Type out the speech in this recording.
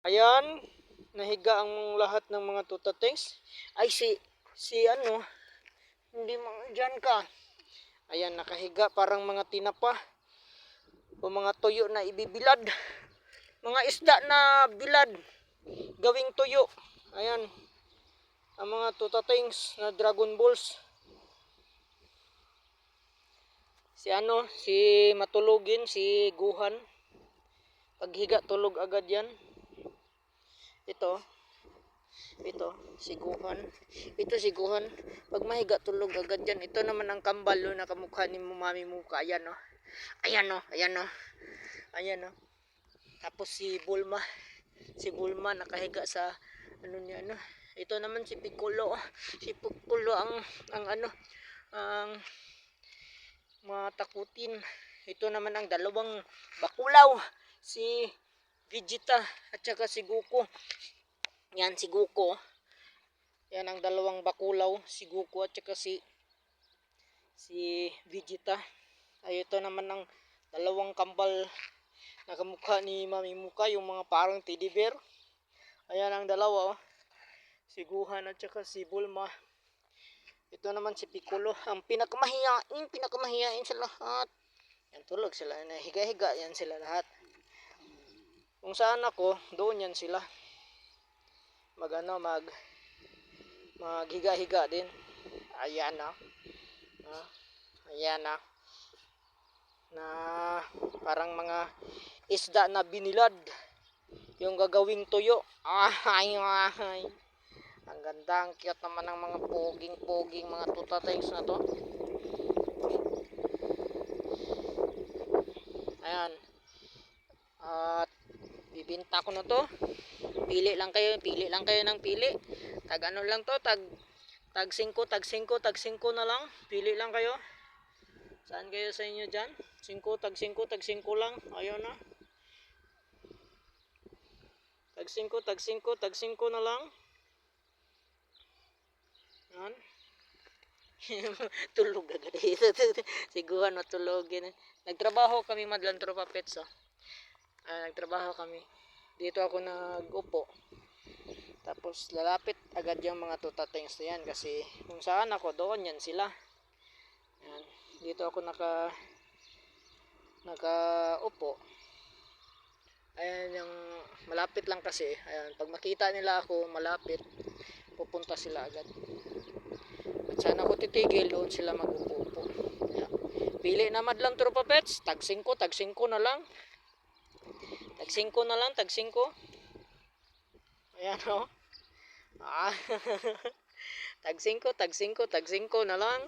Ayan, nahiga ang lahat ng mga tutatings. Ay si ano, hindi mo dyan ka. Ayan, nakahiga parang mga tinapa o mga tuyo na ibibilad. Mga isda na bilad, gawing tuyo. Ayan, ang mga tutatings na Dragon Balls. Si matulugin, si Guhan. Paghiga tulog agad yan. Ito, siguhan. Ito siguhan. Pag mahiga tulog agad yan. Ito naman ang kambal no, na kamukha ni Mami Muka. Ayan no. Ayan no. Ayan no. Ayan no. Tapos si Bulma. Si Bulma nakahiga sa ano niya ano. Ito naman si Piccolo. Si Piccolo ang matakutin. Ito naman ang dalawang bakulaw. Si Vegeta at saka si Goku. Yan si Goku. Yan ang dalawang bakulaw, si Goku at saka si Vegeta. Ay ito naman ang dalawang kambal na kamukha ni Mami Muka, yung mga parang teddy bear. Ayan ang dalawa, oh. Si Gohan at saka si Bulma. Ito naman si Piccolo, ang pinakamahiyain sa lahat. Yan tulog sila, higa-higa yan sila lahat. Kung saan ako, doon yan sila. Maghiga-higa din. Ayan na. Ayan na. Na parang mga isda na binilad. Yung gagawing tuyo. Ay. Ang ganda, ang cute naman ng mga poging mga tutatings na to. Ayan. At bibinta ko na to. Pili lang kayo ng pili. Tag ano lang to, tag 5 na lang. Pili lang kayo. Saan kayo sa inyo diyan? 5 lang. Ayun na. Tag 5 na lang. Yan. Tulog agad dito. Siguran matulogin. Nagtrabaho kami madlang tropa pets. Nagtrabaho kami. Dito ako nag-upo. Tapos lalapit agad yung mga tutatings na yan kasi kung saan ako doon yan sila. Ayan. Dito ako nakaupo. Ayan yung malapit lang kasi. Ayan, pag makita nila ako malapit, pupunta sila agad. At saan ako titigil, doon sila mag-upo. Ayan. Pili na madlang tropa pets, tag 5 na lang. Tag 5 na lang, tag 5. Ayan o. Tag 5 na lang.